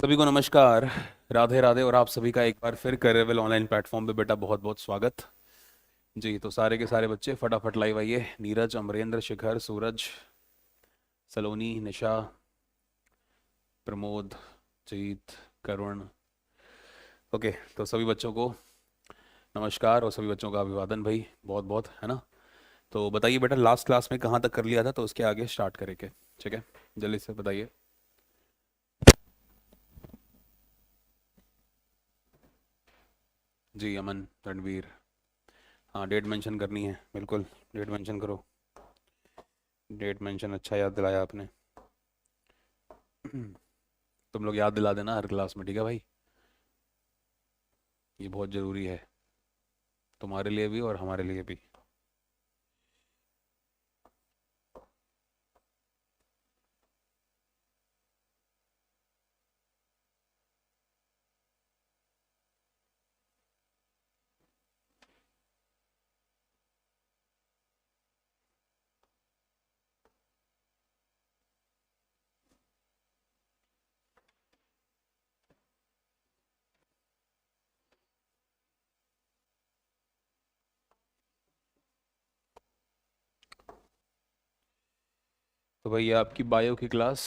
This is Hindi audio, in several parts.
सभी को नमस्कार। राधे राधे। और आप सभी का एक बार फिर करियरवेल ऑनलाइन प्लेटफॉर्म पे बेटा बहुत बहुत स्वागत। जी तो सारे के सारे बच्चे फटाफट लाइव आइए। नीरज, अमरेंद्र, शिखर, सूरज, सलोनी, निशा, प्रमोद, जीत, करुण। ओके, तो सभी बच्चों को नमस्कार और सभी बच्चों का अभिवादन भाई, बहुत बहुत, है ना। तो बताइए बेटा, लास्ट क्लास में कहाँ तक कर लिया था, तो उसके आगे स्टार्ट करेंगे। ठीक है, जल्दी से बताइए। जी अमन, रणवीर। हाँ, डेट मेंशन करनी है, बिल्कुल डेट मेंशन करो। डेट मेंशन, अच्छा याद दिलाया आपने। तुम लोग याद दिला देना हर क्लास में, ठीक है भाई। ये बहुत ज़रूरी है, तुम्हारे लिए भी और हमारे लिए भी। तो भाई ये आपकी बायो की क्लास,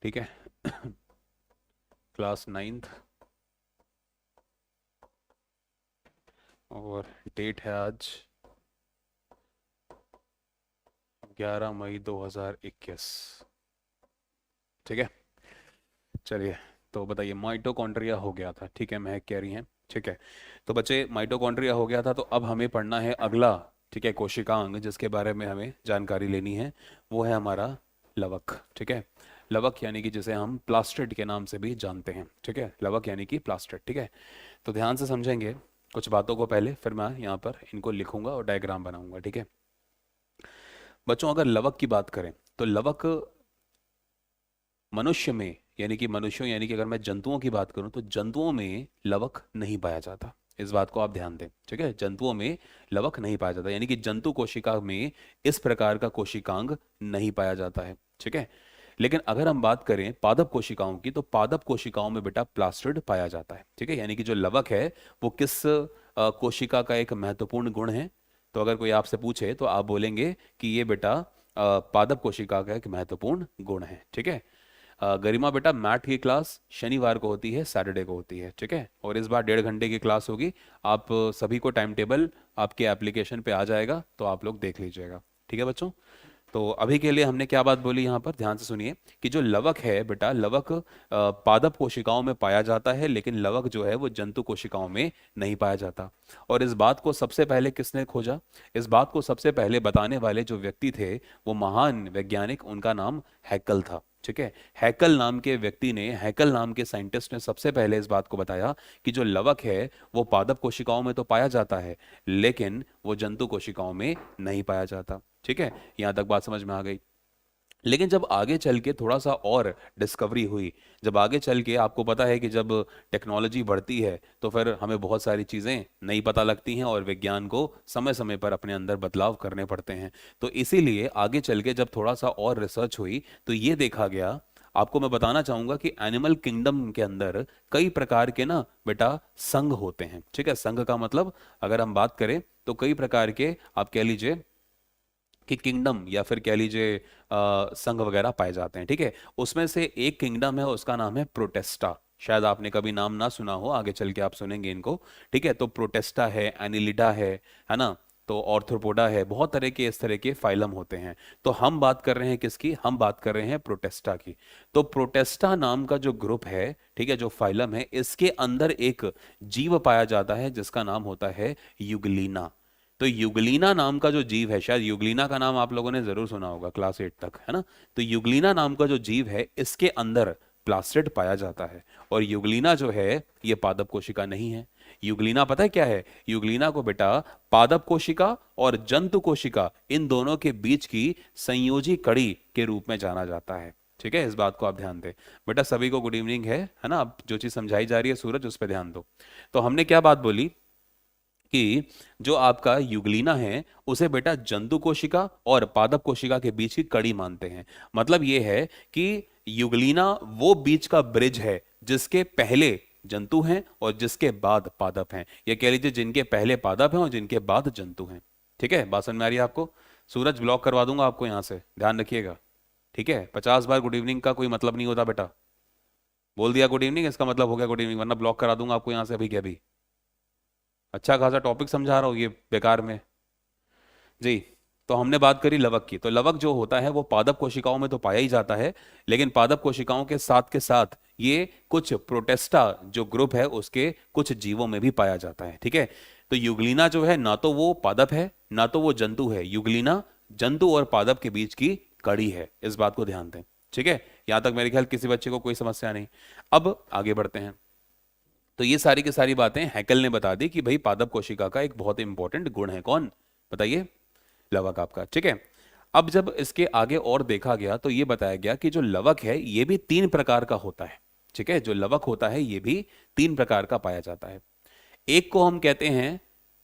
ठीक है। क्लास नाइन्थ, और डेट है आज 11 मई 2021, ठीक है। चलिए, तो बताइए, माइटोकॉन्ड्रिया हो गया था, ठीक है, महक कह रही हैं, ठीक है। तो बच्चे, माइटोकॉन्ड्रिया हो गया था, तो अब हमें पढ़ना है अगला, ठीक है, कोशिकांग जिसके बारे में हमें जानकारी लेनी है, वो है हमारा लवक, ठीक है। लवक यानी कि जिसे हम प्लास्टिड के नाम से भी जानते हैं, ठीक है, लवक यानी कि प्लास्टिड, ठीक है। तो ध्यान से समझेंगे कुछ बातों को पहले, फिर मैं यहाँ पर इनको लिखूंगा और डायग्राम बनाऊंगा, ठीक है। बच्चों, अगर लवक की बात करें तो लवक मनुष्य में, यानी कि मनुष्यों, यानी कि अगर मैं जंतुओं की बात करूं तो जंतुओं में लवक नहीं पाया जाता। इस बात को आप ध्यान दें, ठीक है। जंतुओं में लवक नहीं पाया जाता, यानी कि जंतु कोशिका में इस प्रकार का कोशिकांग नहीं पाया जाता है, ठीक है। लेकिन अगर हम बात करें पादप कोशिकाओं की, तो पादप कोशिकाओं में बेटा प्लास्टिड पाया जाता है, ठीक है। यानी कि जो लवक है वो किस कोशिका का एक महत्वपूर्ण गुण है। तो अगर कोई आपसे पूछे तो आप बोलेंगे कि ये बेटा पादप कोशिका का एक महत्वपूर्ण गुण है, ठीक है। गरिमा बेटा, मैथ की क्लास शनिवार को होती है, सैटरडे को होती है, ठीक है। और इस बार 1.5 घंटे की क्लास होगी। आप सभी को टाइम टेबल आपके एप्लीकेशन पे आ जाएगा, तो आप लोग देख लीजिएगा, ठीक है बच्चों। तो अभी के लिए हमने क्या बात बोली यहाँ पर, ध्यान से सुनिए कि जो लवक है बेटा, लवक पादप कोशिकाओं में पाया जाता है, लेकिन लवक जो है वो जंतु कोशिकाओं में नहीं पाया जाता। और इस बात को सबसे पहले किसने खोजा? इस बात को सबसे पहले बताने वाले जो व्यक्ति थे, वो महान वैज्ञानिक, उनका नाम हैकल था, ठीक है। हैकल नाम के व्यक्ति ने, हैकल नाम के साइंटिस्ट ने सबसे पहले इस बात को बताया कि जो लवक है वो पादप कोशिकाओं में तो पाया जाता है, लेकिन वो जंतु कोशिकाओं में नहीं पाया जाता, ठीक है। यहां तक बात समझ में आ गई। लेकिन जब आगे चल के थोड़ा सा और डिस्कवरी हुई, जब आगे चल के आपको पता है कि जब टेक्नोलॉजी बढ़ती है तो फिर हमें बहुत सारी चीज़ें नई पता लगती हैं, और विज्ञान को समय समय पर अपने अंदर बदलाव करने पड़ते हैं। तो इसीलिए आगे चल के जब थोड़ा सा और रिसर्च हुई तो ये देखा गया, आपको मैं बताना चाहूंगा कि एनिमल किंगडम के अंदर कई प्रकार के ना बेटा संघ होते हैं, ठीक है। संघ का मतलब, अगर हम बात करें तो कई प्रकार के, आप कह लीजिए कि किंगडम, या फिर कह लीजिए संघ वगैरह पाए जाते हैं, ठीक है। उसमें से एक किंगडम है, उसका नाम है प्रोटेस्टा। शायद आपने कभी नाम ना सुना हो, आगे चल के आप सुनेंगे इनको, ठीक है। तो प्रोटेस्टा है, एनिलिडा है ना। तो ऑर्थ्रोपोडा है, बहुत तरह के इस तरह के फाइलम होते हैं। तो हम बात कर रहे हैं किसकी? हम बात कर रहे हैं प्रोटेस्टा की। तो प्रोटेस्टा नाम का जो ग्रुप है, ठीक है, जो फाइलम है, इसके अंदर एक जीव पाया जाता है जिसका नाम होता है यूग्लिना। तो युगलीना नाम का जो जीव है, शायद युगलीना का नाम आप लोगों ने जरूर सुना होगा क्लास 8 तक, है ना। तो युगलीना नाम का जो जीव है, इसके अंदर प्लास्टिड पाया जाता है। और युगलीना जो है ये पादप कोशिका नहीं है। युगलीना पता है क्या है? युगलीना को बेटा पादप कोशिका और जंतु कोशिका, इन दोनों के बीच की संयोजी कड़ी के रूप में जाना जाता है, ठीक है। इस बात को आप ध्यान दें बेटा। सभी को गुड इवनिंग है ना। अब जो चीज समझाई जा रही है सूरज, उस पर ध्यान दो। तो हमने क्या बात बोली कि जो आपका युगलीना है उसे बेटा जंतु कोशिका और पादप कोशिका के बीच की कड़ी मानते हैं। मतलब ये है कि युगलीना वो बीच का ब्रिज है जिसके पहले जंतु हैं और जिसके बाद पादप हैं। ये कह लीजिए जिनके पहले पादप हैं और जिनके बाद जंतु हैं। ठीक है, बात समझ में आ रही है आपको? सूरज ब्लॉक करवा दूंगा आपको यहां से, ध्यान रखिएगा। ठीक है, 50 बार गुड इवनिंग का कोई मतलब नहीं होता बेटा। बोल दिया गुड इवनिंग, इसका मतलब हो गया गुड इवनिंग, वरना ब्लॉक करा दूंगा आपको यहां से अभी के अभी। अच्छा खासा टॉपिक समझा रहा हूँ ये बेकार में जी। तो हमने बात करी लवक की। तो लवक जो होता है वो पादप कोशिकाओं में तो पाया ही जाता है, लेकिन पादप कोशिकाओं के साथ ये कुछ प्रोटेस्टा जो ग्रुप है उसके कुछ जीवों में भी पाया जाता है। ठीक है, तो युगलीना जो है ना तो वो पादप है ना तो वो जंतु है। युगलीना जंतु और पादप के बीच की कड़ी है, इस बात को ध्यान दें। ठीक है, यहां तक मेरे ख्याल किसी बच्चे को कोई समस्या नहीं। अब आगे बढ़ते हैं। तो ये सारी की सारी बातें हैकल ने बता दी कि भाई पादप कोशिका का एक बहुत इंपॉर्टेंट गुण है, कौन बताइए? लवक आपका। ठीक है, अब जब इसके आगे और देखा गया तो ये बताया गया कि जो लवक है ये भी 3 प्रकार का होता है। ठीक है, जो लवक होता है ये भी 3 प्रकार का पाया जाता है। एक को हम कहते हैं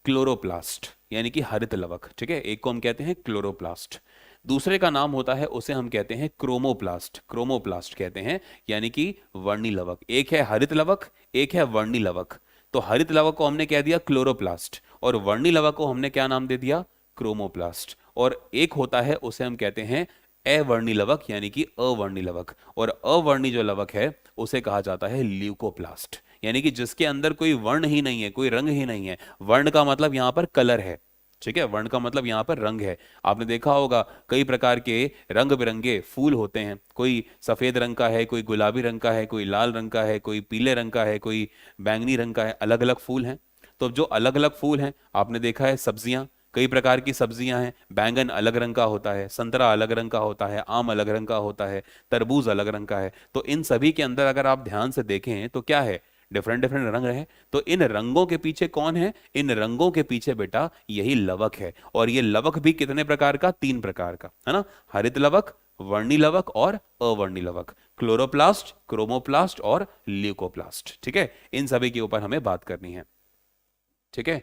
क्लोरोप्लास्ट यानी कि हरित लवक। ठीक है, एक को हम कहते हैं क्लोरोप्लास्ट। दूसरे का नाम होता है उसे हम कहते हैं क्रोमोप्लास्ट, क्रोमोप्लास्ट कहते हैं यानी कि वर्णी लवक। एक है हरित लवक, एक है वर्णी लवक। तो हरित लवक को हमने कह दिया क्लोरोप्लास्ट और वर्णी लवक को हमने क्या नाम दे दिया? क्रोमोप्लास्ट। और एक होता है उसे हम कहते हैं अवर्णी लवक यानी कि अवर्णी लवक। और अवर्णी जो लवक है उसे कहा जाता है ल्यूकोप्लास्ट, यानी कि जिसके अंदर कोई वर्ण ही नहीं है, कोई रंग ही नहीं है। वर्ण का मतलब यहां पर कलर है। ठीक है, वर्ण का मतलब यहां पर रंग है। आपने देखा होगा कई प्रकार के रंग बिरंगे फूल होते हैं, कोई सफेद रंग का है, कोई गुलाबी रंग का है, कोई लाल रंग का है, कोई पीले रंग का है, कोई बैंगनी रंग का है, अलग अलग फूल हैं। तो जो अलग अलग फूल हैं, आपने देखा है सब्जियां, कई प्रकार की सब्जियां हैं। बैंगन अलग रंग का होता है, संतरा अलग रंग का होता है, आम अलग रंग का होता है, तरबूज अलग रंग का है। तो इन सभी के अंदर अगर आप ध्यान से देखें तो क्या है? डिफरेंट डिफरेंट रंग है। तो इन रंगों के पीछे कौन है? इन रंगों के पीछे बेटा यही लवक है। और ये लवक भी कितने प्रकार का? 3 प्रकार का, है ना? हरित लवक, वर्णी लवक और अवर्णी लवक। क्लोरोप्लास्ट, क्रोमोप्लास्ट और ल्यूकोप्लास्ट। ठीक है, इन सभी के ऊपर हमें बात करनी है। ठीक है,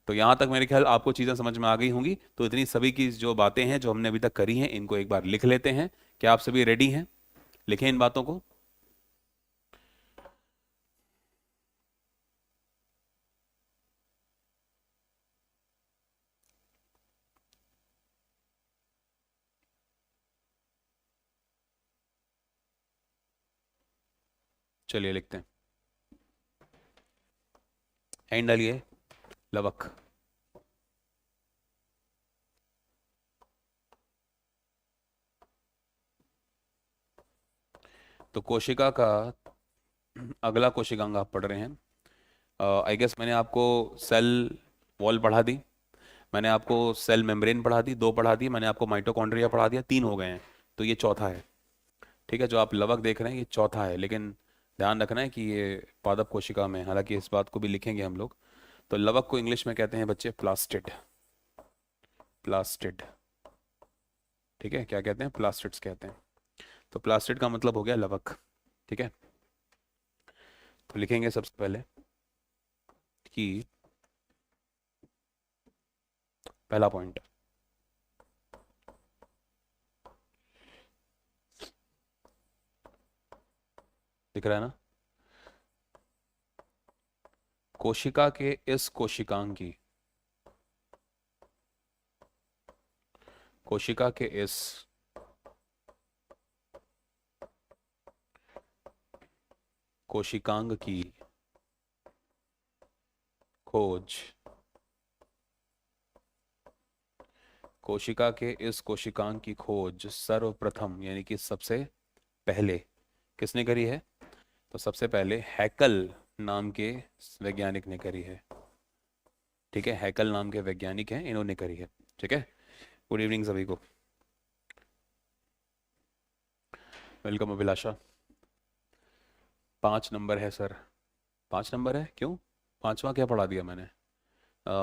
तो यहां तक मेरे ख्याल आपको चीजें समझ में आ गई होंगी। तो इतनी सभी की जो बातें हैं जो हमने अभी तक करी हैं इनको एक बार लिख लेते हैं। क्या आप सभी रेडी हैं? लिखें इन बातों को। चलिए लिखते हैं। एंड डालिए लवक। तो कोशिका का अगला कोशिकांग आप पढ़ रहे हैं। आई गेस मैंने आपको सेल वॉल पढ़ा दी, मैंने आपको सेल मेम्ब्रेन पढ़ा दी, 2 पढ़ा दी, मैंने आपको माइटोकॉन्ड्रिया पढ़ा दिया, 3 हो गए हैं। तो ये चौथा है। ठीक है, जो आप लवक देख रहे हैं ये चौथा है। लेकिन ध्यान रखना है कि ये पादप कोशिका में, हालांकि इस बात को भी लिखेंगे हम लोग। तो लवक को इंग्लिश में कहते हैं बच्चे प्लास्टिड, प्लास्टिड। ठीक है, क्या कहते हैं? प्लास्टिड्स कहते हैं। तो प्लास्टिड का मतलब हो गया लवक। ठीक है, तो लिखेंगे सबसे पहले कि पहला पॉइंट, दिख रहा है ना? कोशिका के इस कोशिकांग की, कोशिका के इस कोशिकांग की खोज, कोशिका के इस कोशिकांग की खोज सर्वप्रथम यानी कि सबसे पहले किसने करी है? तो सबसे पहले हैकल नाम के वैज्ञानिक ने करी है। ठीक है, हैकल नाम के वैज्ञानिक हैं, इन्होंने करी है। ठीक है, गुड इवनिंग सभी को, वेलकम अभिलाषा। 5 नंबर है सर, 5 नंबर है क्यों? पांचवा क्या पढ़ा दिया मैंने?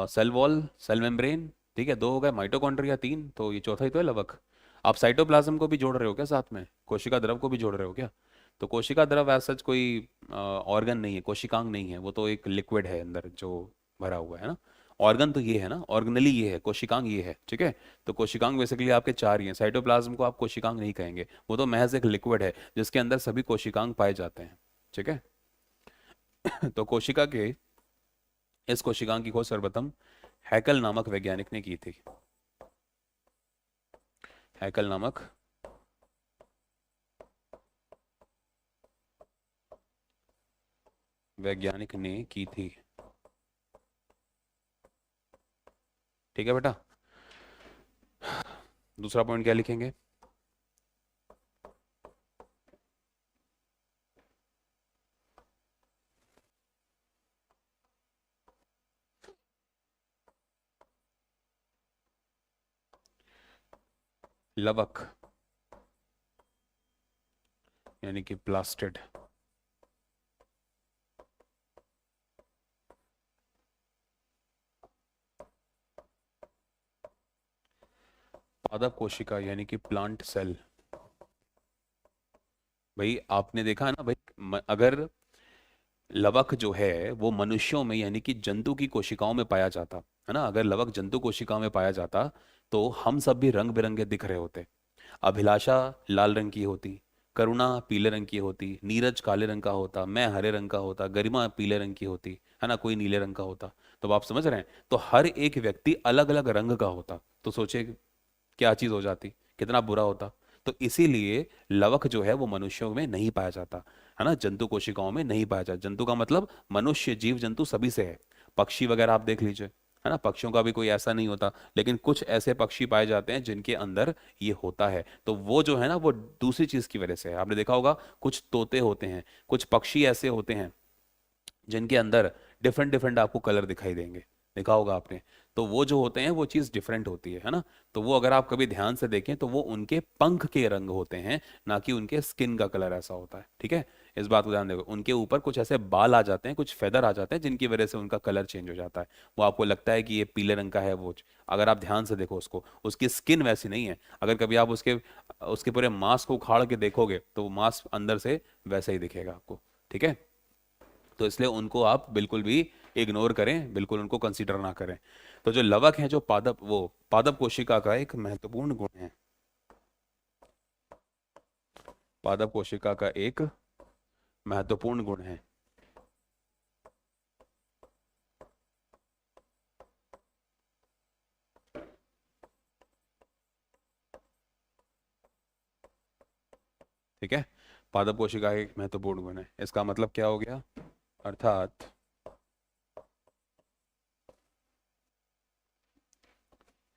Cell wall, cell membrane. ठीक है, 2 हो गए, माइटोकॉन्ड्रिया 3, तो ये चौथा ही तो है लवक। आप साइटोप्लाज्म को भी जोड़ रहे हो क्या साथ में? कोशिका द्रव को भी जोड़ रहे हो क्या? तो कोशिका द्रव ऐसा सच कोई ऑर्गन नहीं है, कोशिकांग नहीं है, वो तो एक लिक्विड है अंदर जो भरा हुआ है ना। ऑर्गन तो ये है ना, ऑर्गनली ये है, कोशिकांग ये है, ठीक है। तो कोशिकांग बेसिकली आपके चार ही हैं। साइटोप्लाज्म को आप कोशिकांग नहीं कहेंगे, वो तो महज एक लिक्विड है जिसके अंदर सभी कोशिकांग पाए जाते हैं, ठीक है। तो कोशिका के इस कोशिकांग की खोज सर्वप्रथम हैकल नामक वैज्ञानिक ने की थी। हैकल नामक वैज्ञानिक ने की थी, ठीक है बेटा। दूसरा पॉइंट क्या लिखेंगे? लवक यानी कि प्लास्टिड। पादप कोशिका यानी कि प्लांट सेल। भाई आपने देखा ना भाई, अगर लवक जो है वो मनुष्यों में यानी कि जंतु की कोशिकाओं में पाया जाता है ना, अगर लवक जंतु कोशिकाओं में पाया जाता तो हम सब भी रंग बिरंगे दिख रहे होते। अभिलाषा लाल रंग की होती, करुणा पीले रंग की होती, नीरज काले रंग का होता, मैं हरे रंग का होता, गरिमा पीले रंग की होती, है ना, कोई नीले रंग का होता। तो अब आप समझ रहे हैं, तो हर एक व्यक्ति अलग अलग रंग का होता, तो सोचे क्या चीज हो जाती, कितना बुरा होता। तो इसीलिए लवक जो है वो मनुष्यों में नहीं पाया जाता, है ना, जंतु कोशिकाओं में नहीं पाया जाता। जंतु का मतलब मनुष्य, जीव जंतु सभी से है। पक्षी वगैरह आप देख लीजिए, है ना, पक्षियों का भी कोई ऐसा नहीं होता, लेकिन कुछ ऐसे पक्षी पाए जाते हैं जिनके अंदर ये होता है। तो वो जो है ना वो दूसरी चीज की वजह से है। आपने देखा होगा कुछ तोते होते हैं, कुछ पक्षी ऐसे होते हैं जिनके अंदर डिफरेंट डिफरेंट आपको कलर दिखाई देंगे, देखा होगा आपने। तो वो जो होते हैं वो चीज़ डिफरेंट होती है ना। तो वो अगर आप कभी ध्यान से देखें तो वो उनके पंख के रंग होते हैं, ना कि उनके स्किन का कलर ऐसा होता है, ठीक है। इस बात को ध्यान देखो, उनके ऊपर कुछ ऐसे बाल आ जाते हैं, कुछ फेदर आ जाते हैं जिनकी वजह से उनका कलर चेंज हो जाता है। वो आपको लगता है कि ये पीले रंग का है वो, अगर आप ध्यान से देखो उसको, उसकी स्किन वैसी नहीं है। अगर कभी आप उसके उसके पूरे मांस को उखाड़ के देखोगे तो वो मांस अंदर से वैसा ही दिखेगा आपको, ठीक है। तो इसलिए उनको आप बिल्कुल भी इग्नोर करें, बिल्कुल उनको कंसीडर ना करें। तो जो लवक है, जो पादप, वो पादप कोशिका का एक महत्वपूर्ण गुण है। पादप कोशिका का एक महत्वपूर्ण गुण है। ठीक है, पादप कोशिका का एक महत्वपूर्ण गुण है, इसका मतलब क्या हो गया? अर्थात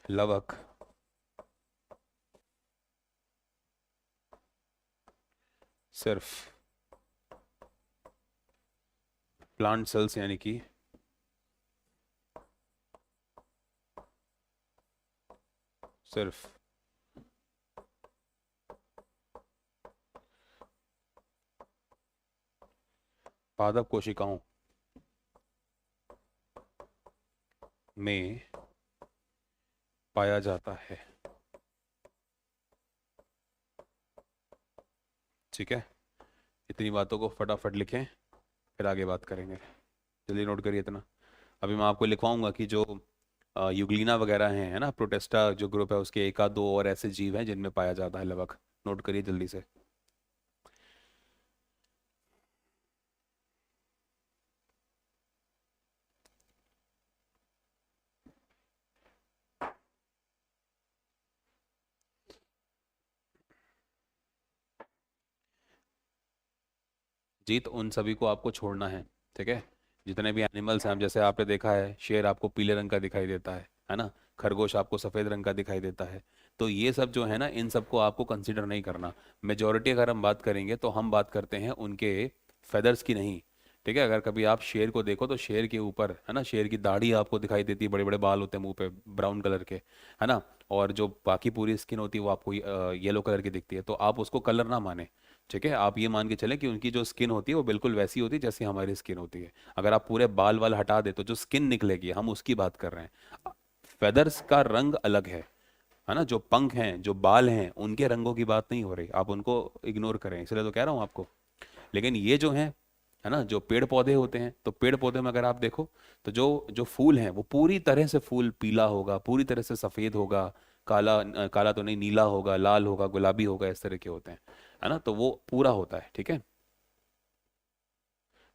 लवक सिर्फ प्लांट सेल्स यानी कि सिर्फ पादप कोशिकाओं में पाया जाता है, ठीक है। इतनी बातों को फटाफट लिखें, फिर आगे बात करेंगे। जल्दी नोट करिए इतना। अभी मैं आपको लिखवाऊंगा कि जो यूग्लिना वगैरह हैं, है ना, प्रोटेस्टा जो ग्रुप है उसके एक आध दो और ऐसे जीव हैं जिनमें पाया जाता है लवक। नोट करिए जल्दी से। जीत उन सभी को आपको छोड़ना है, ठीक है। जितने भी एनिमल्स हैं, जैसे आपने देखा है शेर आपको पीले रंग का दिखाई देता है ना, खरगोश आपको सफ़ेद रंग का दिखाई देता है। तो ये सब जो है ना, इन सबको आपको कंसिडर नहीं करना। मेजोरिटी अगर हम बात करेंगे तो हम बात करते हैं उनके फेदर्स की नहीं, ठीक है। अगर कभी आप शेर को देखो तो शेर के ऊपर, है ना, शेर की दाढ़ी आपको दिखाई देती है, बड़े बड़े बाल होते हैं मुंह पे ब्राउन कलर के, है ना। और जो बाकी पूरी स्किन होती है वो आपको येलो कलर की दिखती है। तो आप उसको कलर ना माने, ठीक है। आप ये मान के चलें कि उनकी जो स्किन होती है वो बिल्कुल वैसी होती है जैसी हमारी स्किन होती है। अगर आप पूरे बाल वाल हटा दे तो जो स्किन निकलेगी हम उसकी बात कर रहे हैं। फेदर्स का रंग अलग है ना, जो पंख हैं, जो बाल हैं, उनके रंगों की बात नहीं हो रही, आप उनको इग्नोर करें, इसलिए तो कह रहा हूँ आपको। लेकिन ये जो हैं है ना। जो पेड़ पौधे होते हैं, तो पेड़ पौधे में अगर आप देखो तो जो जो फूल हैं वो पूरी तरह से फूल पीला होगा, पूरी तरह से सफेद होगा, काला काला तो नहीं, नीला होगा, लाल होगा, गुलाबी होगा, इस तरह के होते हैं, है ना। तो वो पूरा होता है, ठीक है।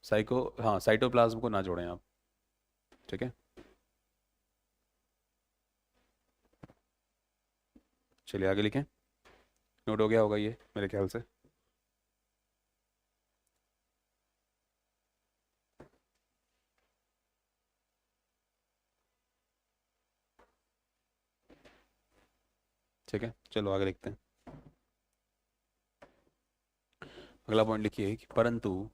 हाँ, साइटोप्लाज्म को ना जोड़ें आप, ठीक है। चलिए आगे लिखें। नोट हो गया होगा ये मेरे ख्याल से। ठीक है, चलो आगे लिखते हैं। अगला पॉइंट लिखिए कि परंतु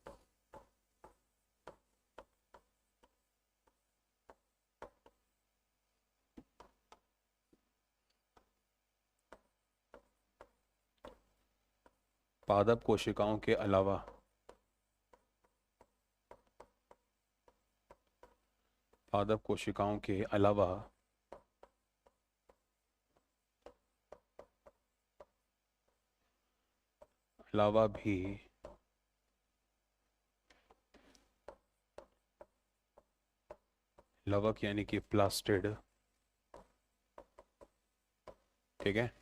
पादप कोशिकाओं के अलावा पादप कोशिकाओं के अलावा भी लवक यानी कि प्लास्टिड, ठीक है।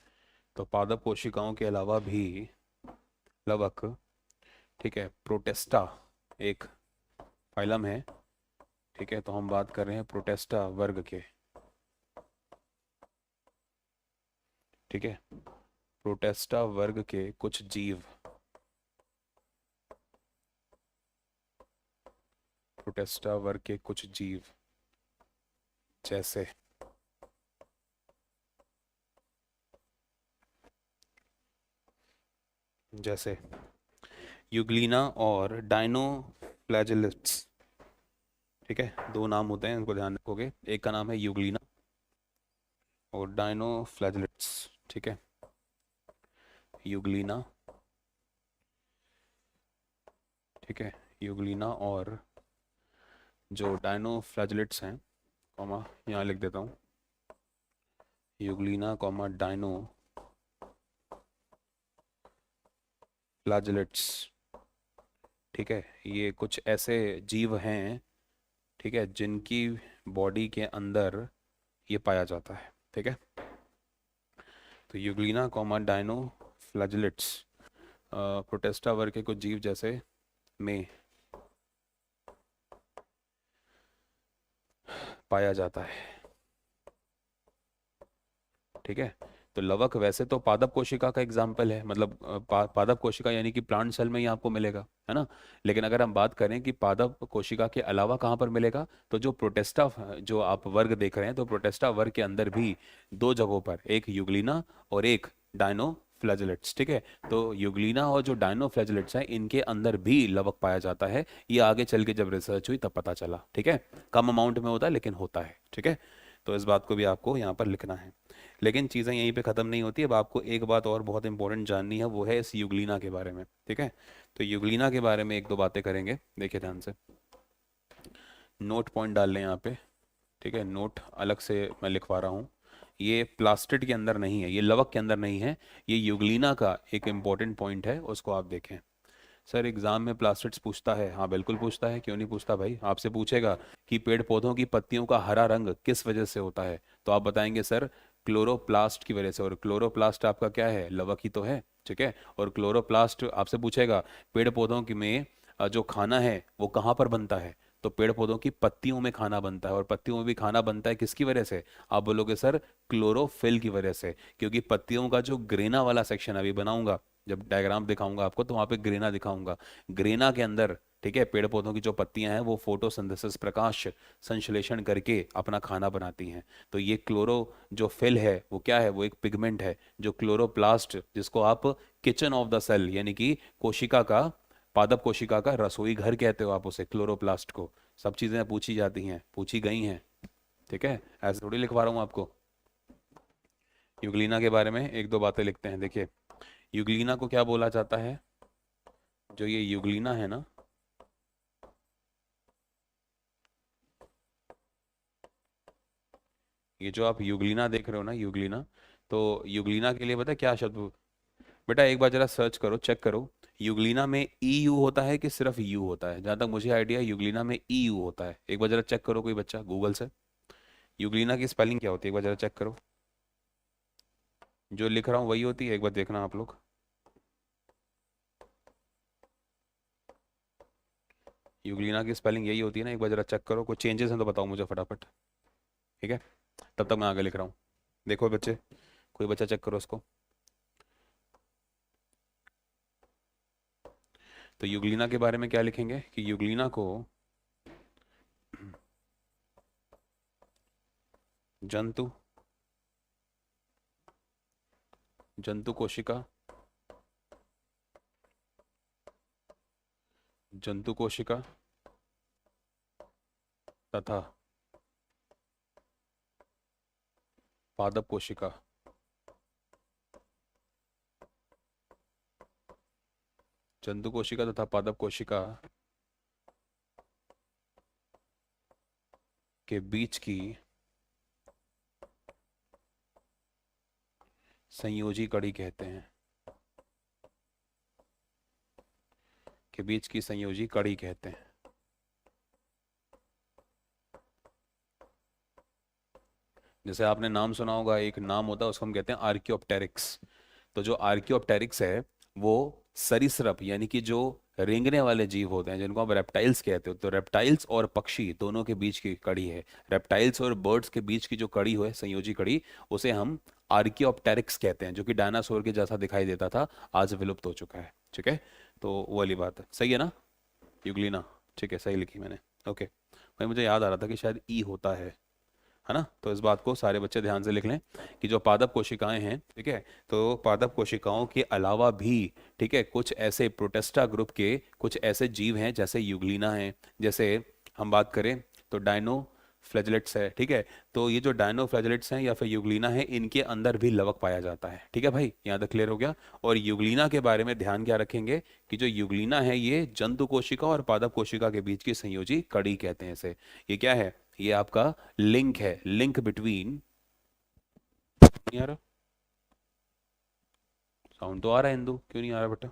तो पादप कोशिकाओं के अलावा भी लवक, ठीक है, प्रोटेस्टा एक फाइलम है, ठीक है। तो हम बात कर रहे हैं प्रोटेस्टा वर्ग के, ठीक है। प्रोटेस्टा वर्ग के कुछ जीव, प्रोटेस्टा वर्ग के कुछ जीव जैसे जैसे यूग्लिना और डाइनोफ्लैजेलेट्स, ठीक है। दो नाम होते हैं, इनको ध्यान रखोगे। एक का नाम है यूग्लिना और डाइनोफ्लैजेलेट्स, ठीक है। यूग्लिना, ठीक है, यूग्लिना और जो डाइनोफ्लैजेलेट्स हैं, कॉमा यहाँ लिख देता हूँ, यूग्लिना कॉमा डाइनोफ्लैजेलेट्स, ठीक है। ये कुछ ऐसे जीव हैं, ठीक है, जिनकी बॉडी के अंदर ये पाया जाता है, ठीक है। तो यूग्लिना कॉमा डाइनोफ्लैजेलेट्स प्रोटेस्टा वर्ग के कुछ जीव जैसे में पाया जाता है, ठीक है। तो लवक वैसे तो पादप कोशिका का एग्जाम्पल है, मतलब पादप कोशिका यानी कि प्लांट सेल में ही आपको मिलेगा, है ना। लेकिन अगर हम बात करें कि पादप कोशिका के अलावा कहाँ पर मिलेगा, तो जो प्रोटेस्टा जो आप वर्ग देख रहे हैं, तो प्रोटेस्टा वर्ग के अंदर भी दो जगहों पर, एक यूग्लिना और एक डायनो फ्लैजेलेट्स, ठीक है। तो यूग्लिना और जो डायनो फ्लैजेलेट्स हैं, इनके अंदर भी लवक पाया जाता है। ये आगे चल के जब रिसर्च हुई तब पता चला, ठीक है। कम अमाउंट में होता है लेकिन होता है, ठीक है। तो इस बात को भी आपको यहाँ पर लिखना है। लेकिन चीज़ें यहीं पे ख़त्म नहीं होती। अब आपको एक बात और बहुत इंपॉर्टेंट जाननी है, वो है इस यूग्लिना के बारे में, ठीक है। तो यूग्लिना के बारे में एक दो बातें करेंगे, देखिए ध्यान से। नोट पॉइंट डाल लें यहाँ पे, ठीक है। नोट अलग से मैं लिखवा रहा हूँ। ये प्लास्टिड के अंदर नहीं है, ये लवक के अंदर नहीं है, ये यूग्लिना का एक इम्पॉर्टेंट पॉइंट है, उसको आप देखें। सर एग्जाम में प्लास्टिड्स पूछता है, हाँ बिल्कुल पूछता है, क्यों नहीं पूछता भाई। आपसे पूछेगा कि पेड़ पौधों की पत्तियों का हरा रंग किस वजह से होता है, तो आप बताएंगे सर क्लोरोप्लास्ट की वजह से। और क्लोरोप्लास्ट आपका क्या है, लवक ही तो है, ठीक है। और क्लोरोप्लास्ट आपसे पूछेगा पेड़ पौधों की में जो खाना है वो कहाँ पर बनता है, तो पेड़ पौधों की पत्तियों में खाना बनता है। और पत्तियों में भी खाना बनता है किसकी वजह से, आप बोलोगे सर क्लोरोफिल की वजह से। क्योंकि पत्तियों का जो ग्रेना वाला सेक्शन अभी बनाऊंगा, जब डायग्राम दिखाऊंगा आपको, तो वहां पे ग्रेना दिखाऊंगा। ग्रेना के अंदर, ठीक है, पेड़ पौधों की जो पत्तियां हैं वो फोटोसिंथेसिस, प्रकाश संश्लेषण करके अपना खाना बनाती हैं। तो ये क्लोरो जो फिल है वो क्या है, वो एक पिगमेंट है जो क्लोरोप्लास्ट, जिसको आप किचन ऑफ द सेल यानी कि कोशिका का, पादप कोशिका का रसोई घर कहते हो आप उसे, क्लोरोप्लास्ट को। सब चीजें पूछी जाती हैं, पूछी गई हैं, ठीक है। ऐसे थोड़ी लिखवा रहा हूँ आपको। यूग्लिना के बारे में एक दो बातें लिखते हैं, देखिए। यूग्लिना को क्या बोला जाता है, जो ये यूग्लिना है ना, ये जो आप यूग्लिना देख रहे हो ना, यूग्लिना, तो यूग्लिना के लिए पता है क्या शब्द, बेटा एक बार जरा सर्च करो, चेक करो। युग्लिना में ई यू होता है कि सिर्फ यू होता है? जहां तक मुझे आइडिया, युग्लिना में ई यू होता है। एक बार जरा चेक करो कोई बच्चा गूगल से, युग्लिना की स्पेलिंग क्या होती है, एक बार जरा चेक करो। जो लिख रहा हूँ वही होती है, एक बार देखना आप लोग। युग्लिना की स्पेलिंग यही होती है ना, एक बार जरा चेक करो, कोई चेंजेस हैं तो बताओ मुझे फटाफट। ठीक है, तब तक मैं आगे लिख रहा हूँ। देखो बच्चे, कोई बच्चा चेक करो उसको। तो युग्लिना के बारे में क्या लिखेंगे कि युग्लिना को जंतु जंतु कोशिका, जंतु कोशिका तथा पादप कोशिका जंतु कोशिका तथा पादप कोशिका के बीच की संयोजी कड़ी कहते हैं, के बीच की संयोजी कड़ी कहते हैं। जैसे आपने नाम सुना होगा, एक नाम होता है उसको हम कहते हैं आर्कियोप्टेरिक्स। तो जो आर्कियोप्टेरिक्स है वो सरीसृप यानी कि जो रेंगने वाले जीव होते हैं, जिनको आप रेप्टाइल्स कहते हो, तो रेप्टाइल्स और पक्षी दोनों के बीच की कड़ी है। रेप्टाइल्स और बर्ड्स के बीच की जो कड़ी है, संयोजी कड़ी, उसे हम आर्कियोप्टेरिक्स कहते हैं, जो कि डायनासोर के जैसा दिखाई देता था, आज विलुप्त हो चुका है। ठीक है, तो वो वाली बात है, सही है ना युगलिना? ठीक है, सही लिखी मैंने। ओके भाई, मुझे याद आ रहा था कि शायद ई होता है ना, तो इस बात को सारे बच्चे ध्यान से लिख लें कि जो पादप कोशिकाएं हैं, ठीक है, तो पादप कोशिकाओं के अलावा भी, ठीक है, कुछ ऐसे प्रोटेस्टा ग्रुप के कुछ ऐसे जीव हैं, जैसे युग्लिना है, जैसे हम बात करें तो डायनो फ्लैजेलेट्स है। ठीक है, तो ये जो डायनो फ्लैजेलेट्स हैं या फिर युग्लिना है, इनके अंदर भी लवक पाया जाता है। ठीक है भाई, यहाँ तक क्लियर हो गया। और युग्लिना के बारे में ध्यान क्या रखेंगे कि जो युग्लिना है ये जंतु कोशिका और पादप कोशिका के बीच की संयोजी कड़ी कहते हैं इसे। ये क्या है? ये आपका लिंक है, लिंक बिटवीन, नहीं आ रहा साउंड? तो आ रहा है इंदु, क्यों नहीं आ रहा बेटा?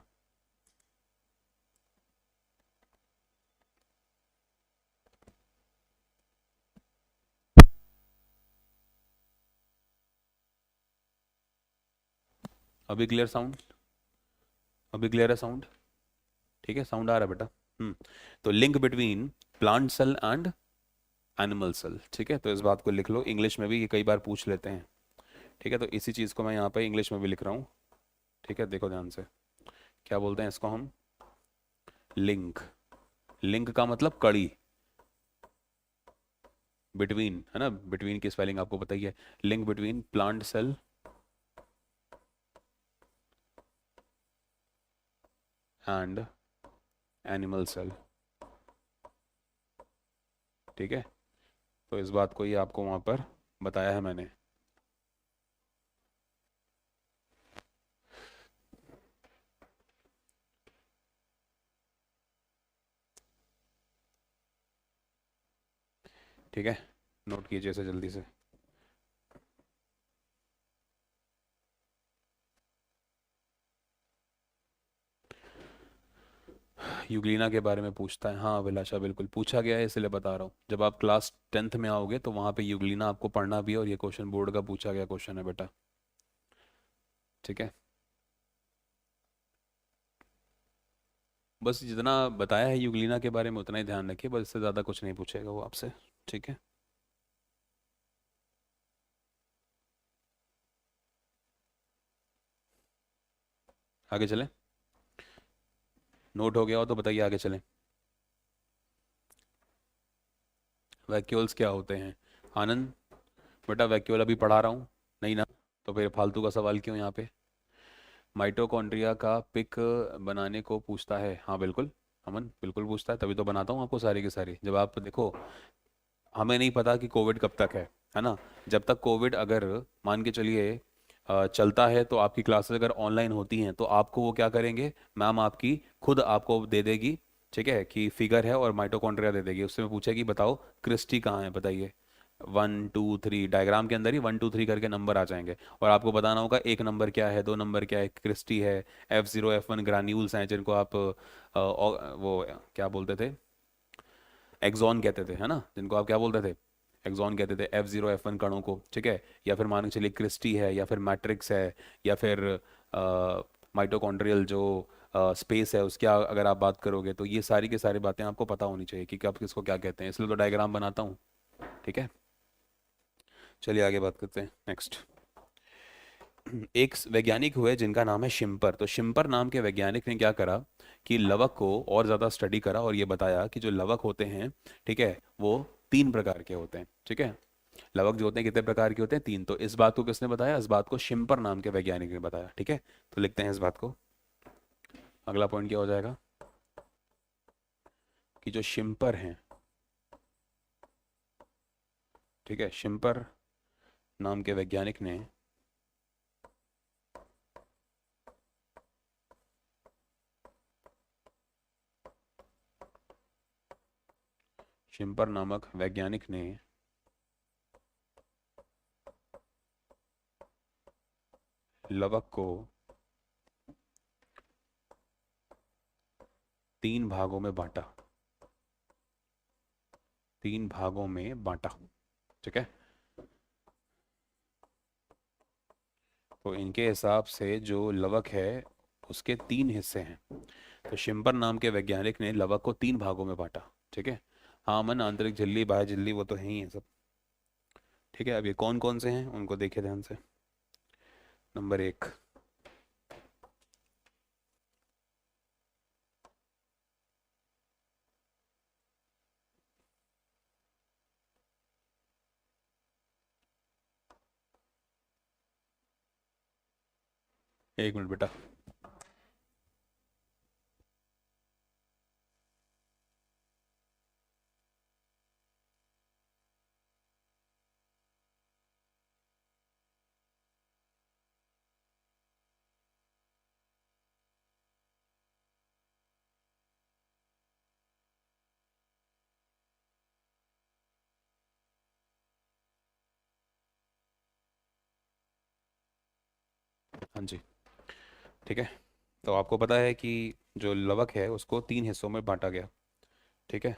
अभी क्लियर साउंड? अभी क्लियर है साउंड? ठीक है, साउंड आ रहा है बेटा? हम्म। तो link between plant cell and animal cell. ठीक है, तो इस बात को लिख लो, इंग्लिश में भी ये कई बार पूछ लेते हैं। ठीक है, तो इसी चीज़ को मैं यहाँ पे इंग्लिश में भी लिख रहा हूँ। ठीक है, देखो ध्यान से, क्या बोलते हैं इसको हम? लिंक। लिंक का मतलब कड़ी, बिटवीन है ना, बिटवीन की स्पेलिंग आपको पता ही है। Link between plant cell and animal cell. ठीक है, तो इस बात को ही आपको वहाँ पर बताया है मैंने। ठीक है, नोट कीजिए इसे जल्दी से। यूग्लिना के बारे में पूछता है, हाँ अभिलाषा, बिल्कुल पूछा गया है, इसलिए बता रहा हूँ। जब आप क्लास 10th में आओगे तो वहाँ पे यूग्लिना आपको पढ़ना भी है, और ये क्वेश्चन बोर्ड का पूछा गया क्वेश्चन है बेटा। ठीक है, बस जितना बताया है यूग्लिना के बारे में उतना ही ध्यान रखिए, बस इससे ज़्यादा कुछ नहीं पूछेगा वो आपसे। ठीक है, आगे चलें? नोट हो गया हो तो बताइए, आगे चलें। वैक्यूल्स क्या होते हैं आनंद? बेटा वैक्यूल अभी पढ़ा रहा हूँ, नहीं ना? तो फिर फालतू का सवाल क्यों यहाँ पे? माइटोकॉन्ड्रिया का पिक बनाने को पूछता है, हाँ बिल्कुल अमन, बिल्कुल पूछता है, तभी तो बनाता हूँ आपको सारी की सारी। जब आप देखो, हमें नहीं पता कि कोविड कब तक है ना? जब तक कोविड अगर मान के चलिए चलता है, तो आपकी क्लासेस अगर ऑनलाइन होती हैं, तो आपको वो क्या करेंगे, मैम आपकी खुद आपको दे देगी, ठीक है, कि फिगर है और माइटोकॉन्ड्रिया दे देगी, उससे मैं पूछेगी बताओ क्रिस्टी कहाँ है, बताइए। 1 2 3 डायग्राम के अंदर ही 1 2 3 करके नंबर आ जाएंगे, और आपको बताना होगा एक नंबर क्या है, 2 नंबर क्या है, क्रिस्टी है, F0 F1 ग्रान्यूल्स हैं जिनको आप वो क्या बोलते थे, एक्सॉन कहते थे, है ना, जिनको आप क्या बोलते थे, एक्सॉन कहते थे F0 F1 कणों को, ठीक है। या फिर मान के चलिए क्रिस्टी है, या फिर मैट्रिक्स है, या फिर माइटोकॉन्ड्रियल जो स्पेस है उसकी अगर आप बात करोगे, तो ये सारी की सारी बातें आपको पता होनी चाहिए कि कब किसको क्या कहते हैं, इसलिए तो डायग्राम बनाता हूँ, ठीक है। चलिए आगे बात करते हैं नेक्स्ट। एक वैज्ञानिक हुए जिनका नाम है शिम्पर। तो शिम्पर नाम के वैज्ञानिक ने क्या करा कि लवक को और ज़्यादा स्टडी करा, और ये बताया कि जो लवक होते हैं, ठीक है, वो 3 प्रकार के होते हैं, ठीक है। लवक जो होते हैं कितने प्रकार के होते हैं, 3। तो इस बात को किसने बताया, इस बात को शिम्पर नाम के वैज्ञानिक ने बताया, ठीक है। तो लिखते हैं इस बात को। अगला पॉइंट क्या हो जाएगा कि जो शिम्पर हैं, ठीक है, शिम्पर नाम के वैज्ञानिक ने शिम्पर नामक वैज्ञानिक ने लवक को 3 भागों में बांटा, 3 भागों में बांटा, ठीक है। तो इनके हिसाब से जो लवक है उसके 3 हिस्से हैं। तो शिम्पर नाम के वैज्ञानिक ने लवक को 3 भागों में बांटा, ठीक है। हाँ मन, आंतरिक झिल्ली, बाह्य झिल्ली, वो तो है ही है सब, ठीक है। अब ये कौन कौन से हैं उनको देखिए ध्यान से। नंबर 1, 1 मिनट बेटा। हाँ जी, ठीक है। तो आपको पता है कि जो लवक है उसको 3 हिस्सों में बांटा गया, ठीक है।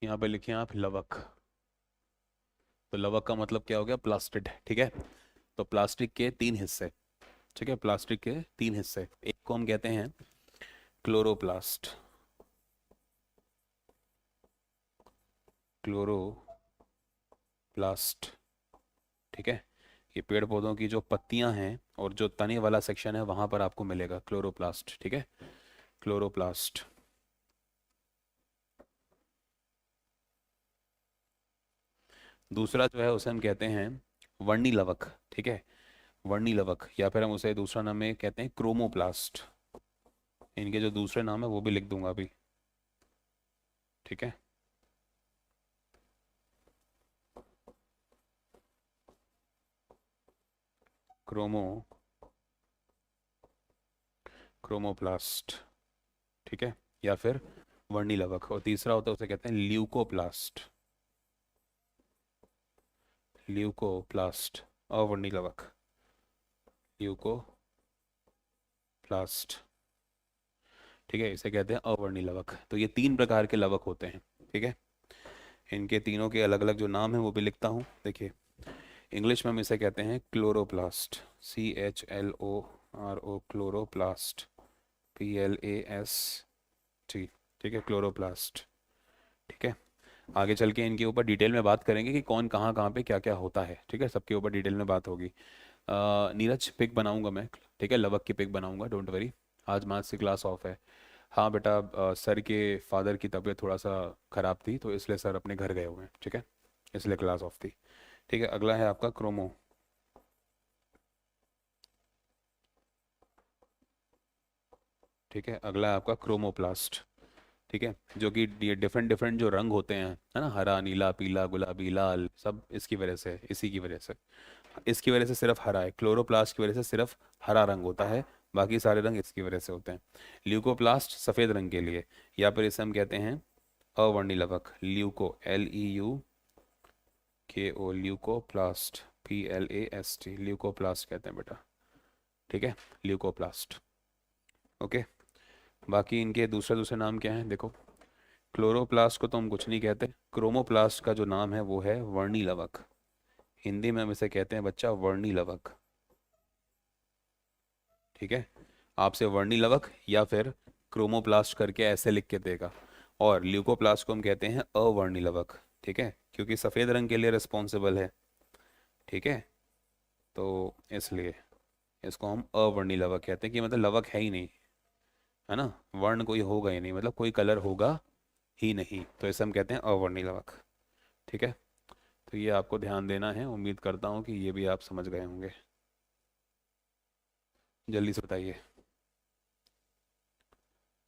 यहाँ पे लिखिए आप लवक। तो लवक का मतलब क्या हो गया, प्लास्टिड, ठीक है। तो प्लास्टिक के 3 हिस्से, ठीक है, प्लास्टिक के 3 हिस्से, एक को हम कहते हैं क्लोरोप्लास्ट, क्लोरोप्लास्ट, ठीक है। ये पेड़ पौधों की जो पत्तियां हैं और जो तने वाला सेक्शन है वहां पर आपको मिलेगा क्लोरोप्लास्ट, ठीक है, क्लोरोप्लास्ट। दूसरा जो है उसे हम कहते हैं वर्णी लवक, ठीक है, वर्णी लवक, या फिर हम उसे दूसरा नाम में कहते हैं क्रोमोप्लास्ट। इनके जो दूसरे नाम है वो भी लिख दूंगा अभी, ठीक है। क्रोमो क्रोमोप्लास्ट, ठीक है, या फिर वर्णी लवक। और तीसरा होता है उसे कहते हैं ल्यूकोप्लास्ट, ल्यूकोप्लास्ट, अवर्णी लवक, ल्यूकोप्लास्ट, क्लोरोप्लास्ट, ठीक है, इसे कहते हैं अवर्णी लवक। तो ये 3 प्रकार के लवक होते हैं, ठीक है। इनके तीनों के अलग अलग जो नाम है वो भी लिखता हूँ, देखिए। इंग्लिश में हम इसे कहते हैं क्लोरोप्लास्ट, CHLORO, क्लोरोप्लास्ट, PLAST, ठीक है, क्लोरोप्लास्ट, ठीक है। आगे चल के इनके ऊपर डिटेल में बात करेंगे कि कौन कहाँ कहाँ पे क्या क्या होता है, ठीक है, सबके ऊपर डिटेल में बात होगी। नीरज पिक बनाऊंगा मैं, ठीक है, लवक की पिक बनाऊंगा, डोंट वरी। आज मैथ्स की क्लास ऑफ है। हाँ बेटा, सर के फादर की तबीयत थोड़ा सा ख़राब थी, तो इसलिए सर अपने घर गए हुए हैं, ठीक है, इसलिए क्लास ऑफ थी। ठीक है, अगला है आपका क्रोमो, ठीक है, अगला है आपका क्रोमोप्लास्ट, ठीक है, जो कि ये डिफरेंट डिफरेंट जो रंग होते हैं, है ना, हरा, नीला, पीला, गुलाबी, लाल, सब इसकी वजह से, इसी की वजह से, इसकी वजह से सिर्फ हरा है, क्लोरोप्लास्ट की वजह से सिर्फ हरा रंग होता है, बाकी सारे रंग इसकी वजह से होते हैं। ल्यूकोप्लास्ट सफ़ेद रंग के लिए, या फिर इसे हम कहते हैं अवर्णी लवक, leuco, LEUKO, leucoplast, PLAST, leucoplast कहते हैं बेटा, ठीक है, ल्यूकोप्लास्ट, ओके। बाकी इनके दूसरे दूसरे नाम क्या हैं, देखो। क्लोरोप्लास्ट को तो हम कुछ नहीं कहते, क्रोमोप्लास्ट का जो नाम है वो है वर्णी लवक, हिंदी में हम इसे कहते हैं बच्चा वर्णी लवक, ठीक है। आपसे वर्णी लवक या फिर क्रोमोप्लास्ट करके ऐसे लिख के देगा। और ल्यूकोप्लास्ट को हम कहते हैं अवर्णी लवक, ठीक है, क्योंकि सफ़ेद रंग के लिए रिस्पॉन्सिबल है, ठीक है, तो इसलिए इसको हम अवर्णी लवक कहते हैं, कि मतलब लवक है ही नहीं, है ना, वर्ण कोई होगा ही नहीं, मतलब कोई कलर होगा ही नहीं, तो इसे हम कहते हैं अवर्णी लवक, ठीक है। तो ये आपको ध्यान देना है, उम्मीद करता हूँ कि ये भी आप समझ गए होंगे। जल्दी से बताइए,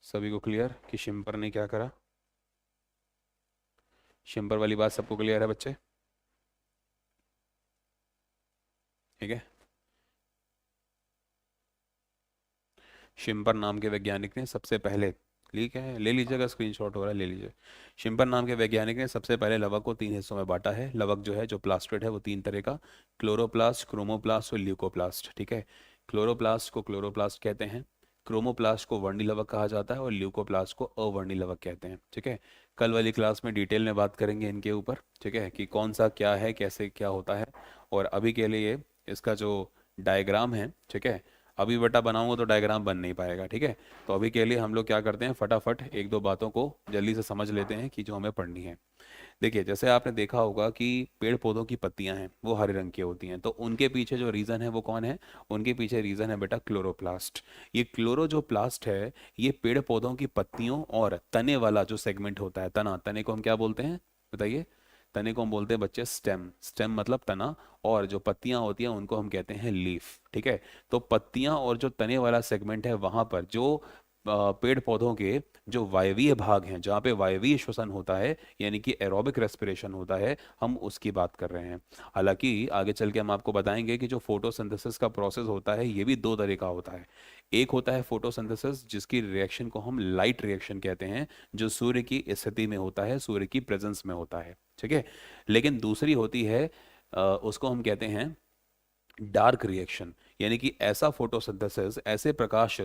सभी को क्लियर कि शिम्पर ने क्या करा? शिम्पर वाली बात सबको क्लियर है बच्चे? ठीक है, शिम्पर नाम के वैज्ञानिक ने सबसे पहले, ठीक है, ले लीजिएगा, स्क्रीनशॉट हो रहा है, ले लीजिए। शिम्पर नाम के वैज्ञानिक ने सबसे पहले लवक को 3 हिस्सों में बांटा है। लवक जो है, जो प्लास्टिड है, वो 3 तरह का, क्लोरोप्लास्ट, क्रोमोप्लास्ट और ल्यूकोप्लास्ट, ठीक है। क्लोरोप्लास्ट को क्लोरोप्लास्ट कहते हैं, क्रोमोप्लास्ट को वर्णी लवक कहा जाता है और ल्यूकोप्लास्ट को अवर्णी लवक कहते हैं, ठीक है। कल वाली क्लास में डिटेल में बात करेंगे इनके ऊपर, ठीक है, कि कौन सा क्या है, कैसे क्या होता है। और अभी के लिए इसका जो डायग्राम है, ठीक है, अभी बेटा बनाऊंगा तो डायग्राम बन नहीं पाएगा, ठीक है। तो अभी के लिए हम लोग क्या करते हैं, फटाफट एक दो बातों को जल्दी से समझ लेते हैं कि जो हमें पढ़नी है। देखिए, जैसे आपने देखा होगा कि पेड़ पौधों की पत्तियां हैं वो हरे रंग की होती हैं, तो उनके पीछे जो रीज़न है वो कौन है? उनके पीछे रीज़न है बेटा क्लोरोप्लास्ट। ये क्लोरो जो प्लास्ट है, ये पेड़ पौधों की पत्तियों और तने वाला जो सेगमेंट होता है, तना, तने को हम क्या बोलते हैं बताइए? तने को हम बोलते हैं बच्चे स्टेम, स्टेम मतलब तना, और जो पत्तियां होती हैं उनको हम कहते हैं लीफ, ठीक है। तो पत्तियां और जो तने वाला सेगमेंट है, वहां पर जो पेड़ पौधों के जो वायवीय भाग हैं, जहाँ पे वायवीय श्वसन होता है, यानी कि एरोबिक रेस्पिरेशन होता है, हम उसकी बात कर रहे हैं। हालांकि आगे चल के हम आपको बताएंगे कि जो फोटोसिंथेसिस का प्रोसेस होता है, ये भी 2 तरह का होता है। एक होता है फोटोसिंथेसिस, जिसकी रिएक्शन को हम लाइट रिएक्शन कहते हैं, जो सूर्य की स्थिति में होता है, सूर्य की प्रेजेंस में होता है, ठीक है। लेकिन दूसरी होती है, उसको हम कहते हैं डार्क रिएक्शन, यानी कि ऐसा फोटोसिंथेसिस, ऐसे प्रकाश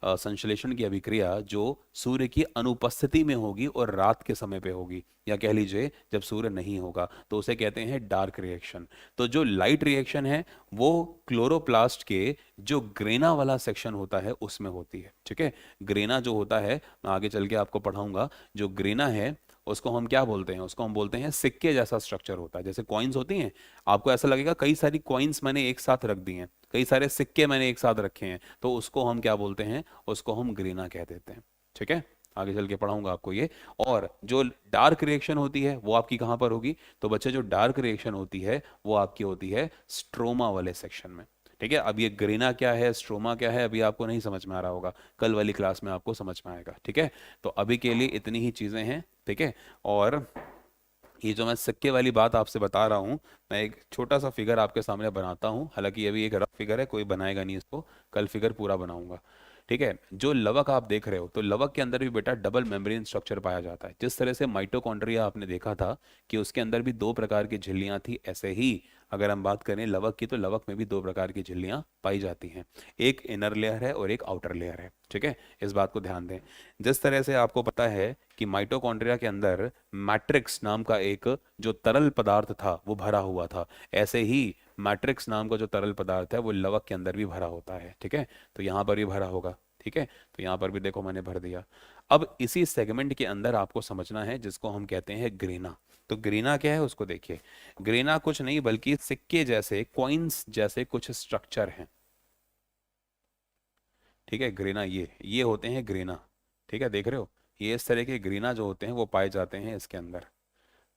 संश्लेषण की अभिक्रिया जो सूर्य की अनुपस्थिति में होगी और रात के समय पे होगी, या कह लीजिए जब सूर्य नहीं होगा, तो उसे कहते हैं डार्क रिएक्शन। तो जो लाइट रिएक्शन है वो क्लोरोप्लास्ट के जो ग्रेना वाला सेक्शन होता है उसमें होती है, ठीक है। ग्रेना जो होता है, मैं आगे चल के आपको पढ़ाऊंगा, जो ग्रेना है उसको हम क्या बोलते हैं? उसको हम बोलते हैं सिक्के जैसा स्ट्रक्चर होता है, जैसे कॉइन्स होती हैं। आपको ऐसा लगेगा कई सारी कॉइन्स मैंने एक साथ रख दी हैं, कई सारे सिक्के मैंने एक साथ रखे हैं, तो उसको हम क्या बोलते हैं? उसको हम ग्रीना कह देते हैं, ठीक है। आगे चल के पढ़ाऊंगा आपको ये। और जो डार्क रिएक्शन होती है वो आपकी कहाँ पर होगी? तो बच्चे, जो डार्क रिएक्शन होती है वो आपकी होती है स्ट्रोमा वाले सेक्शन में, ठीक है। अब ये ग्रीना क्या है, स्ट्रोमा क्या है, अभी आपको नहीं समझ में आ रहा होगा, कल वाली क्लास में आपको समझ में आएगा, ठीक है। तो अभी के लिए इतनी ही चीज़ें हैं, ठीक है। और ये जो मैं सिक्के वाली बात आपसे बता रहा हूँ, मैं एक छोटा सा फिगर आपके सामने बनाता हूँ, हालांकि ये भी एक रफ फिगर है, कोई बनाएगा नहीं इसको, कल फिगर पूरा बनाऊंगा, ठीक है। जो लवक आप देख रहे हो, तो लवक के अंदर भी बेटा डबल मेम्ब्रेन स्ट्रक्चर पाया जाता है। जिस तरह से माइटोकॉन्ड्रिया आपने देखा था कि उसके अंदर भी 2 प्रकार की झिल्लियां थी, ऐसे ही अगर हम बात करें लवक की, तो लवक में भी दो प्रकार की झिल्लियां पाई जाती हैं, एक इनर लेयर है और एक आउटर लेयर है। ठीक है, इस बात को ध्यान दें। जिस तरह से आपको पता है कि माइटोकॉन्ड्रिया के अंदर मैट्रिक्स नाम का एक जो तरल पदार्थ था वो भरा हुआ था, ऐसे ही मैट्रिक्स नाम का जो तरल पदार्थ है वो लवक के अंदर भी भरा होता है। ठीक है, तो यहाँ पर भी भरा होगा। ठीक है, तो यहाँ पर भी देखो मैंने भर दिया। अब इसी सेगमेंट के अंदर आपको समझना है जिसको हम कहते हैं ग्रेना। तो ग्रेना क्या है उसको देखिए। ग्रेना कुछ नहीं बल्कि सिक्के जैसे, कॉइन्स जैसे कुछ स्ट्रक्चर हैं। ठीक है, ग्रेना ये होते हैं ग्रेना। ठीक है, देख रहे हो, ये इस तरह के ग्रेना जो होते हैं वो पाए जाते हैं इसके अंदर।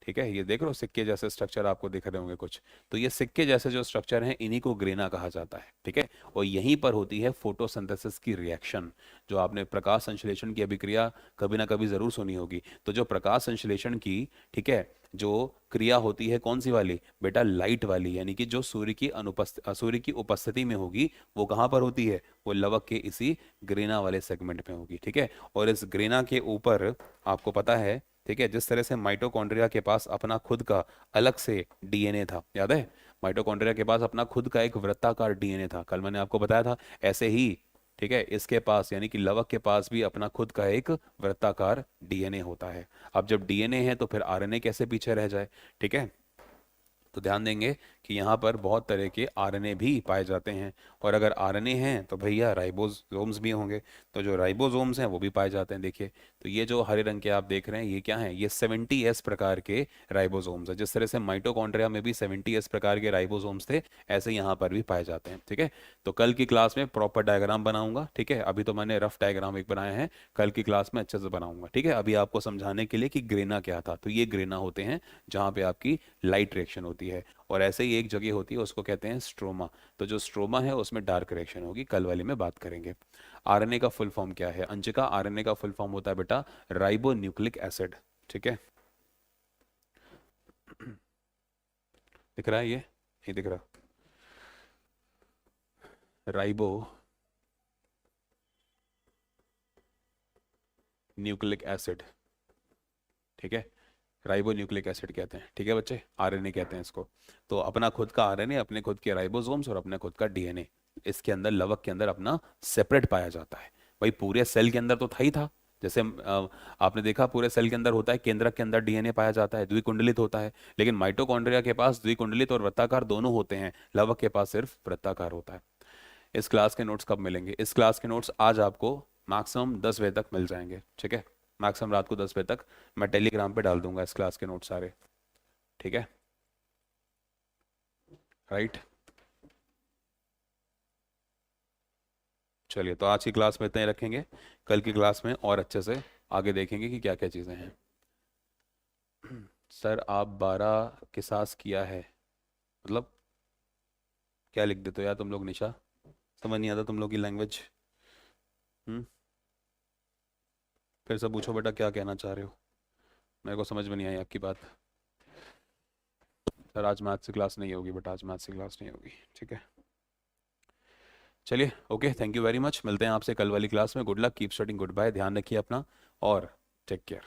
ठीक है, ये देख रहे हो सिक्के जैसे स्ट्रक्चर आपको दिख रहे होंगे कुछ, तो ये सिक्के जैसे जो स्ट्रक्चर हैं इन्हीं को ग्रेना कहा जाता है। ठीक है, और यहीं पर होती है फोटोसिंथेसिस की रिएक्शन, जो आपने प्रकाश संश्लेषण की अभिक्रिया कभी ना कभी जरूर सुनी होगी। तो जो प्रकाश संश्लेषण की, ठीक है, जो क्रिया होती है कौन सी वाली बेटा, लाइट वाली, यानी कि जो सूर्य की उपस्थिति में होगी, वो कहाँ पर होती है, वो लवक के इसी ग्रेना वाले सेगमेंट में होगी। ठीक है, और इस ग्रेना के ऊपर आपको पता है, ठीक है, जिस तरह से माइटोकॉन्ड्रिया के पास अपना खुद का अलग से डीएनए था, याद है, माइटोकॉन्ड्रिया के पास अपना खुद का एक वृत्ताकार डीएनए था, कल मैंने आपको बताया था, ऐसे ही ठीक है इसके पास यानी कि लवक के पास भी अपना खुद का एक वृत्ताकार डीएनए होता है। अब जब डीएनए है तो फिर आरएनए कैसे पीछे रह जाए। ठीक है, तो ध्यान देंगे कि यहाँ पर बहुत तरह के आरएनए भी पाए जाते हैं, और अगर आरएनए हैं तो भैया राइबोसोम्स भी होंगे, तो जो राइबोसोम्स हैं वो भी पाए जाते हैं। देखिए, तो ये जो हरे रंग के आप देख रहे हैं ये क्या हैं, ये 70S प्रकार के राइबोसोम्स है। जिस तरह से माइटोकॉन्ड्रिया में भी 70S प्रकार के राइबोसोम्स थे, ऐसे यहाँ पर भी पाए जाते हैं। ठीक है, तो कल की क्लास में प्रॉपर डायग्राम बनाऊंगा। ठीक है, अभी तो मैंने रफ डायग्राम एक बनाया है, कल की क्लास में अच्छे से बनाऊंगा। ठीक है, अभी आपको समझाने के लिए कि ग्रेना क्या था, तो ये ग्रेना होते हैं जहाँ पे आपकी लाइट रिएक्शन होती है, और ऐसे ही एक जगह होती है उसको कहते हैं स्ट्रोमा। तो जो स्ट्रोमा है उसमें डार्क रिएक्शन होगी, कल वाली में बात करेंगे। आरएनए का फुल फॉर्म क्या है अंशिका, आरएनए का फुल फॉर्म होता है बेटा राइबो न्यूक्लिक एसिड। ठीक है, दिख रहा है ये दिख रहा, राइबो न्यूक्लिक एसिड। ठीक है, राइबो न्यूक्लिक एसिड कहते हैं। ठीक है बच्चे, आरएनए कहते हैं इसको। तो अपना खुद का आरएनए, अपने खुद के राइबोसोम्स और अपने खुद का डीएनए इसके अंदर लवक के अंदर अपना सेपरेट पाया जाता है। भाई पूरे सेल के अंदर तो था ही था, जैसे आपने देखा पूरे सेल के अंदर होता है, केंद्रक के अंदर डीएनए पाया जाता है, द्विकुंडलित होता है, लेकिन माइटोकॉन्ड्रिया के पास द्विकुंडलित और वृत्ताकार दोनों होते हैं, लवक के पास सिर्फ वृत्ताकार होता है। इस क्लास के नोट्स कब मिलेंगे, इस क्लास के नोट्स आज आपको मैक्सिमम 10 बजे तक मिल जाएंगे। ठीक है, मैक्सिमम रात को 10 बजे तक मैं टेलीग्राम पे डाल दूंगा इस क्लास के नोट्स सारे। ठीक है, राइट, चलिए तो आज की क्लास में इतना ही रखेंगे, कल की क्लास में और अच्छे से आगे देखेंगे कि क्या क्या चीज़ें हैं। सर आप 12 के साथ किया है, मतलब क्या लिख देते हो यार तुम लोग, निशा समझ नहीं आता तुम लोग की लैंग्वेज। हम्म, फिर से पूछो बेटा क्या कहना चाह रहे हो, मेरे को समझ में नहीं आई आपकी बात। सर आज मैथ्स की क्लास नहीं होगी बेटा, आज मैथ्स की क्लास नहीं होगी। ठीक है, चलिए okay, thank you very much, मिलते हैं आपसे कल वाली क्लास में। Good luck, keep studying, goodbye, ध्यान रखिए अपना और टेक केयर।